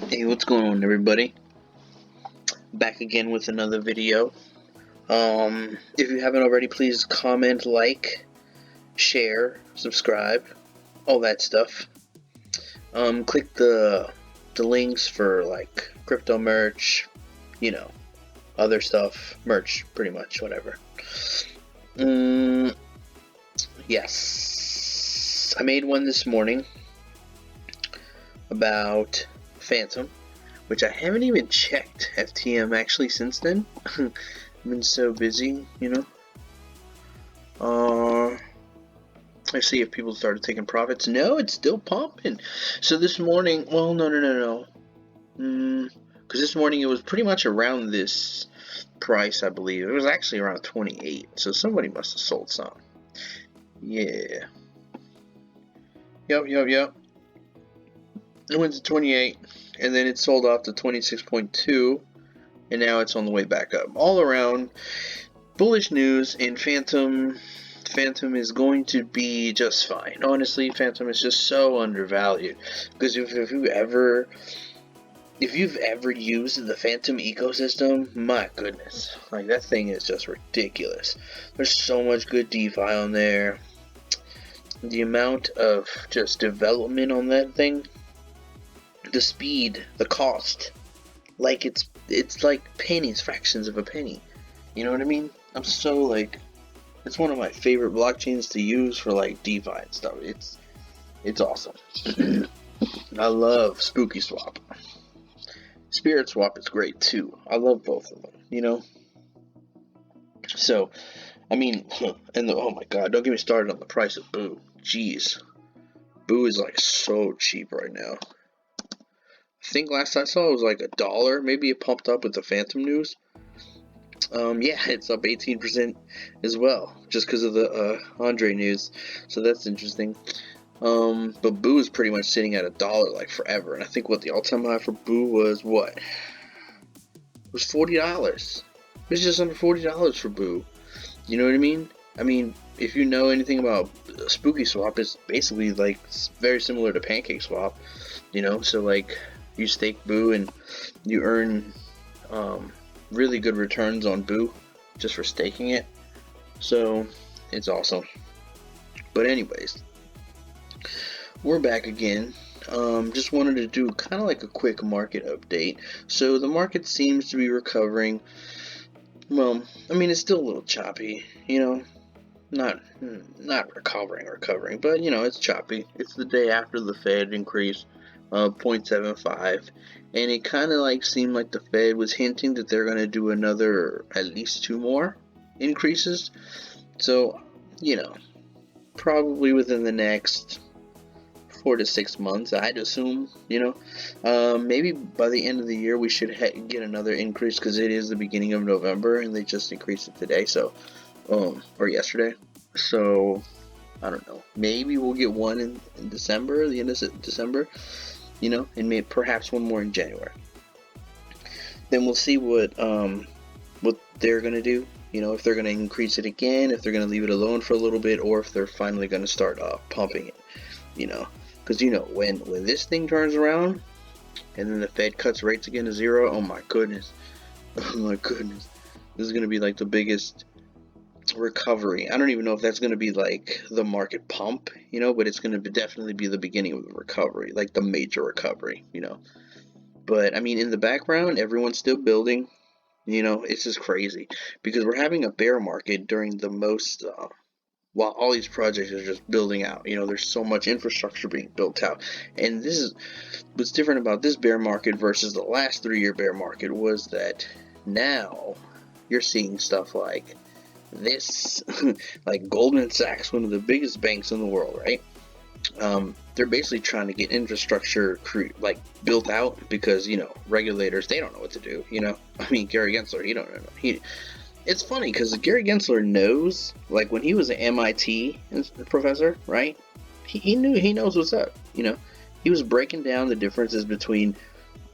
Hey, what's going on, everybody? Back again with another video. If you haven't already, please comment, like, share, subscribe, all that stuff. Click the links for like crypto merch, other stuff, merch, pretty much, whatever. Yes, I made one this morning about Phantom, which I haven't even checked FTM actually since then. I've been so busy, I see if people started taking profits. No, it's still pumping. So this morning, well, no. Because this morning it was pretty much around this price, I believe. It was actually around 28. So somebody must have sold some. Yeah. Yep. It went to 28, and then it sold off to 26.2, and now it's on the way back up. All around, bullish news, and Phantom is going to be just fine. Honestly, Phantom is just so undervalued. Because if you've ever used the Phantom ecosystem, my goodness, like that thing is just ridiculous. There's so much good DeFi on there. The amount of just development on that thing, the speed, the cost, like it's like pennies, fractions of a penny. You know what I mean? I'm so like, it's one of my favorite blockchains to use for like DeFi and stuff. It's awesome. I love Spooky Swap. Spirit Swap is great too. I love both of them, So, I mean, and oh my god, don't get me started on the price of Boo. Jeez. Boo is like so cheap right now. I think last I saw it was like $1. Maybe it pumped up with the Phantom news. Yeah, it's up 18% as well, just because of the Andre news. So that's interesting. But Boo is pretty much sitting at $1 like forever, and I think what the all-time high for Boo was what? It was $40. It was just under $40 for Boo. You know what I mean? I mean, if you know anything about Spooky Swap, it's basically like very similar to Pancake Swap. So like you stake Boo and you earn really good returns on Boo just for staking it. So it's awesome. But anyways, we're back again. Just wanted to do kind of like a quick market update. So the market seems to be recovering. I mean, it's still a little choppy, not recovering, but it's choppy. It's the day after the Fed increase, 0.75, and it kind of like seemed like the Fed was hinting that they're gonna do another, at least 2 more increases. So, probably within the next 4 to 6 months, I'd assume. Maybe by the end of the year we should get another increase, because it is the beginning of November and they just increased it today, or yesterday. So I don't know. Maybe we'll get one in December, the end of December, and maybe perhaps one more in January. Then we'll see what they're gonna do. If they're gonna increase it again, if they're gonna leave it alone for a little bit, or if they're finally gonna start pumping it. Because when this thing turns around and then the Fed cuts rates again to 0, oh my goodness, this is gonna be like the biggest recovery. I don't even know if that's going to be like the market pump, but it's going to definitely be the beginning of the recovery, like the major recovery, But I mean, in the background, everyone's still building. It's just crazy because we're having a bear market during the most, while all these projects are just building out. There's so much infrastructure being built out, and this is what's different about this bear market versus the last 3-year bear market, was that now you're seeing stuff like this, like Goldman Sachs, one of the biggest banks in the world, right? They're basically trying to get infrastructure built out because regulators, they don't know what to do. I mean, Gary Gensler, he don't know. It's funny because Gary Gensler knows, like when he was an MIT professor, right? He knows what's up. He was breaking down the differences between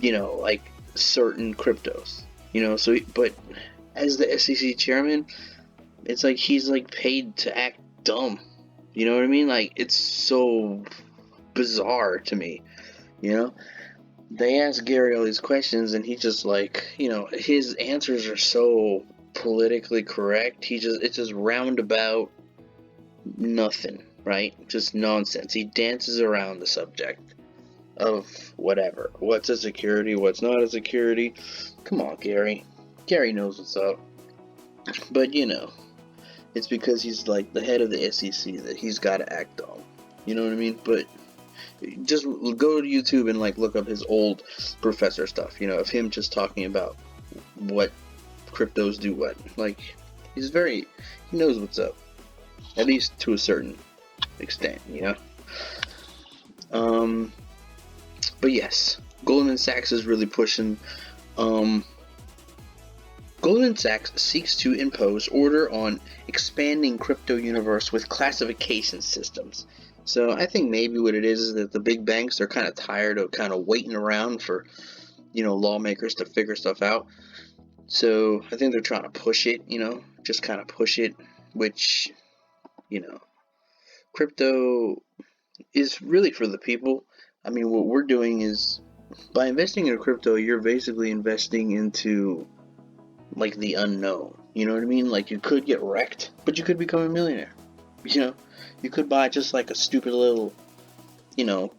like certain cryptos. But as the SEC chairman, it's like he's like paid to act dumb. You know what I mean? Like, it's so bizarre to me, they ask Gary all these questions, and he just like, his answers are so politically correct. It's just roundabout nothing, right? Just nonsense. He dances around the subject of whatever. What's a security? What's not a security? Come on, Gary. Gary knows what's up. But it's because he's like the head of the SEC that he's got to act on. You know what I mean? But just go to YouTube and like look up his old professor stuff. Of him just talking about what cryptos do what. Like, he knows what's up. At least to a certain extent, But yes, Goldman Sachs is really pushing. Goldman Sachs seeks to impose order on expanding crypto universe with classification systems. So I think maybe what it is that the big banks are kind of tired of kind of waiting around for, lawmakers to figure stuff out. So I think they're trying to push it, just kind of push it, which, crypto is really for the people. I mean, what we're doing is, by investing in crypto, you're basically investing into, like, the unknown. You know what I mean? Like, you could get wrecked, but you could become a millionaire. You could buy just like a stupid little,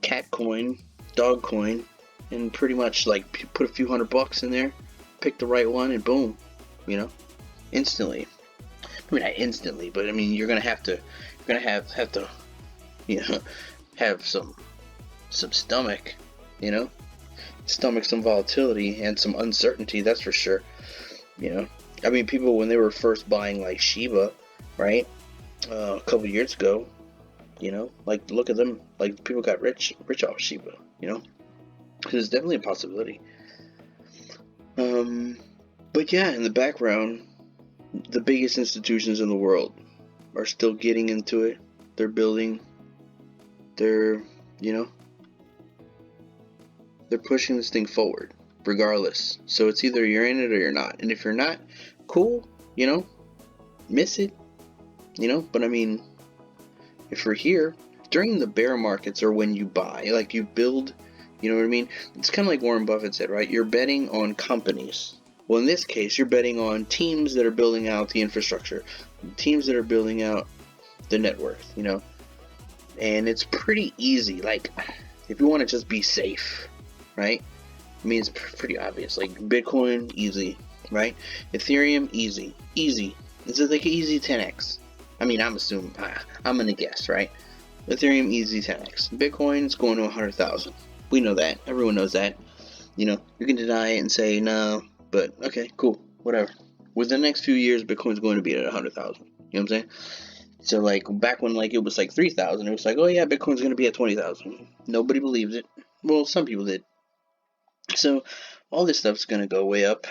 cat coin, dog coin, and pretty much like put a few $100 in there, pick the right one, and boom, instantly. I mean, not instantly, but I mean, you're gonna have to have some stomach, stomach some volatility and some uncertainty. That's for sure. I mean, people, when they were first buying like Shiba, right, a couple years ago, like, look at them, like, people got rich off Shiba. It's definitely a possibility. But yeah, in the background, the biggest institutions in the world are still getting into it. They're building. They're pushing this thing forward, regardless. So it's either you're in it or you're not. And if you're not, cool, miss it, But I mean, if we're here, during the bear markets or when you buy, like, you build, you know what I mean? It's kind of like Warren Buffett said, right? You're betting on companies. Well, in this case, you're betting on teams that are building out the infrastructure, teams that are building out the net worth, And it's pretty easy. Like, if you want to just be safe, right? I mean, it's pretty obvious. Like, Bitcoin, easy, right? Ethereum, easy. It's like an easy 10x. I mean, I'm assuming, I'm gonna guess, right? Ethereum, easy 10x. Bitcoin is going to 100,000. We know that. Everyone knows that. You can deny it and say no, but okay, cool, whatever. Within the next few years, Bitcoin's going to be at 100,000. You know what I'm saying? So, like, back when, like, it was like 3,000, it was like, oh yeah, Bitcoin's going to be at 20,000. Nobody believed it. Well, some people did. So all this stuff's going to go way up.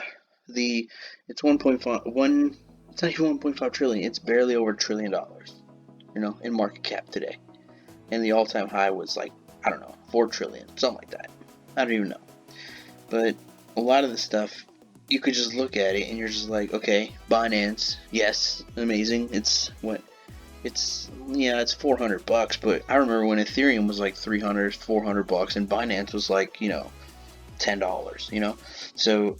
It's 1.5. It's not even 1.5 trillion. It's barely over $1 trillion, in market cap today. And the all-time high was like, I don't know, 4 trillion, something like that. I don't even know. But a lot of the stuff, you could just look at it and you're just like, okay, Binance, yes, amazing. It's $400, but I remember when Ethereum was like $300, $400, and Binance was like, $10, So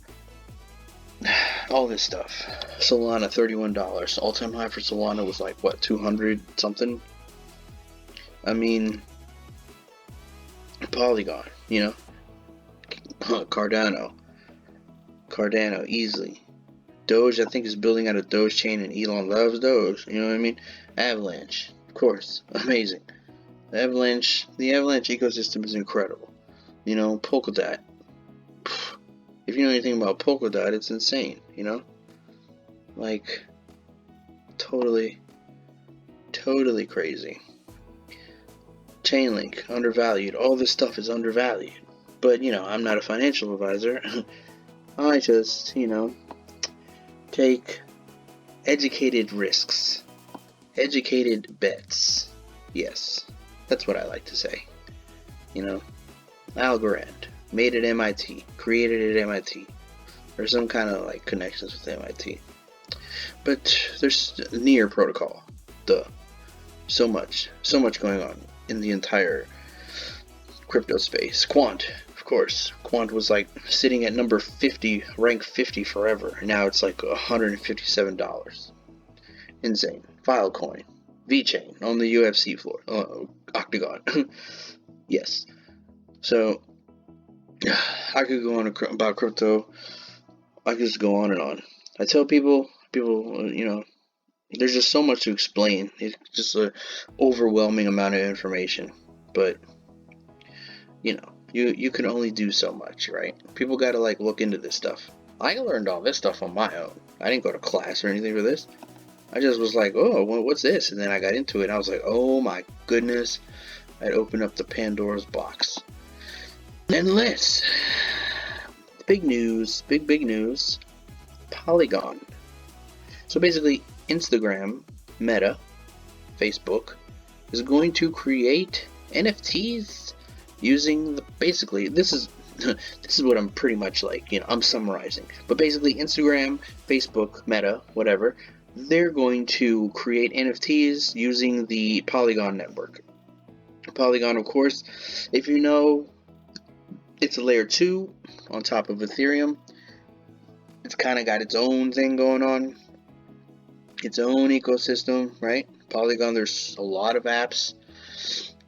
all this stuff. Solana, $31. All-time high for Solana was like, what, 200 something? I mean, Polygon, Cardano, easily. Doge, I think, is building out a Doge chain, and Elon loves Doge, you know what I mean? Avalanche, of course, amazing. The Avalanche ecosystem is incredible. Polkadot. If you know anything about Polkadot, it's insane, Like, totally crazy. Chainlink, undervalued. All this stuff is undervalued. But, I'm not a financial advisor. I just, take educated risks. Educated bets. Yes, that's what I like to say. Algorand, made at MIT, created at MIT. There's some kind of like connections with MIT. But there's Near protocol. Duh. So much going on in the entire crypto space. Quant, Of course, Quant was like sitting at number 50, rank 50 forever. Now it's like $157. Insane. Filecoin. VeChain on the UFC floor. Octagon. Yes. So, I could go on about crypto. I could just go on and on. I tell people, there's just so much to explain. It's just an overwhelming amount of information. But, you can only do so much, right? People got to look into this stuff. I learned all this stuff on my own. I didn't go to class or anything for this. I just was like, oh, what's this? And then I got into it and I was like, oh my goodness. I'd opened up the Pandora's box. Unless, big news, big news, Polygon. So basically, Instagram, Meta, Facebook, is going to create NFTs using this is what I'm pretty much I'm summarizing. But basically, Instagram, Facebook, Meta, whatever, they're going to create NFTs using the Polygon network. Polygon, of course, if you know, it's a layer 2 on top of Ethereum. It's kind of got its own thing going on, its own ecosystem, right? Polygon, there's a lot of apps,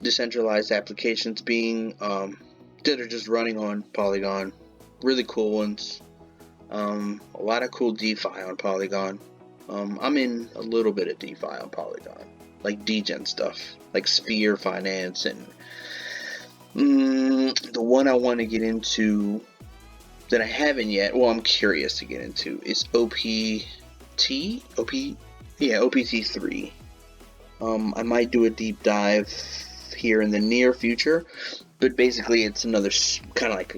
decentralized applications being that are just running on Polygon. Really cool ones. A lot of cool DeFi on Polygon. I'm in a little bit of DeFi on Polygon, like degen stuff, like Sphere Finance, and the one I want to get into that I haven't yet, well, I'm curious to get into, is OPT3. I might do a deep dive here in the near future, but basically it's another kind of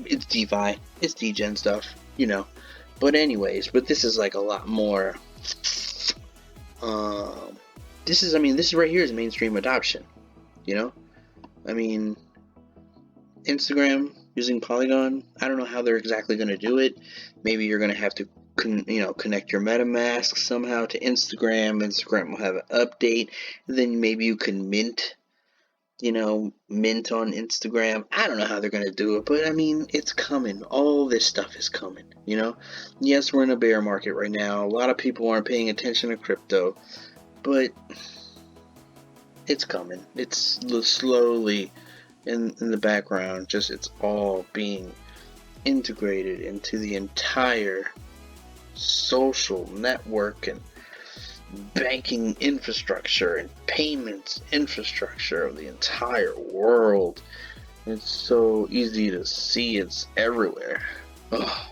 it's DeFi, it's degen stuff, But anyways, this is a lot more. This is right here is mainstream adoption, Instagram using Polygon. I don't know how they're exactly going to do it. Maybe you're going to have to connect your MetaMask somehow to Instagram. Instagram will have an update. Then maybe you can mint on Instagram. I don't know how they're going to do it, but it's coming. All this stuff is coming, Yes, we're in a bear market right now. A lot of people aren't paying attention to crypto, but it's coming. It's slowly in the background, just it's all being integrated into the entire social network and banking infrastructure and payments infrastructure of the entire world. It's so easy to see. It's everywhere. Oh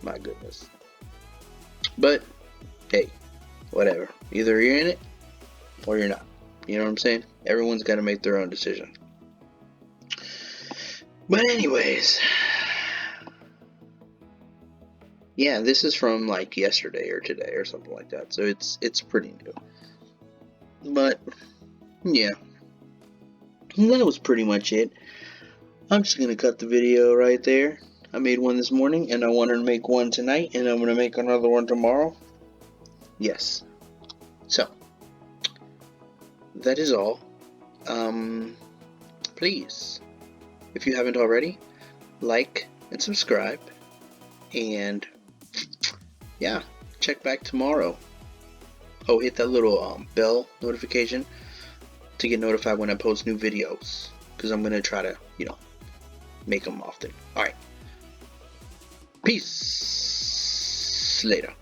my goodness. But hey, whatever, either you're in it or you're not. You know what I'm saying? Everyone's got to make their own decision. But anyways, yeah, this is from yesterday or today or something like that, so it's pretty new. But yeah, that was pretty much it. I'm just gonna cut the video right there. I made one this morning, and I wanted to make one tonight, and I'm gonna make another one tomorrow. Yes. So that is all. Please, if you haven't already, like and subscribe, and yeah, check back tomorrow. Oh, hit that little bell notification to get notified when I post new videos, because I'm gonna try to make them often. Alright, peace later.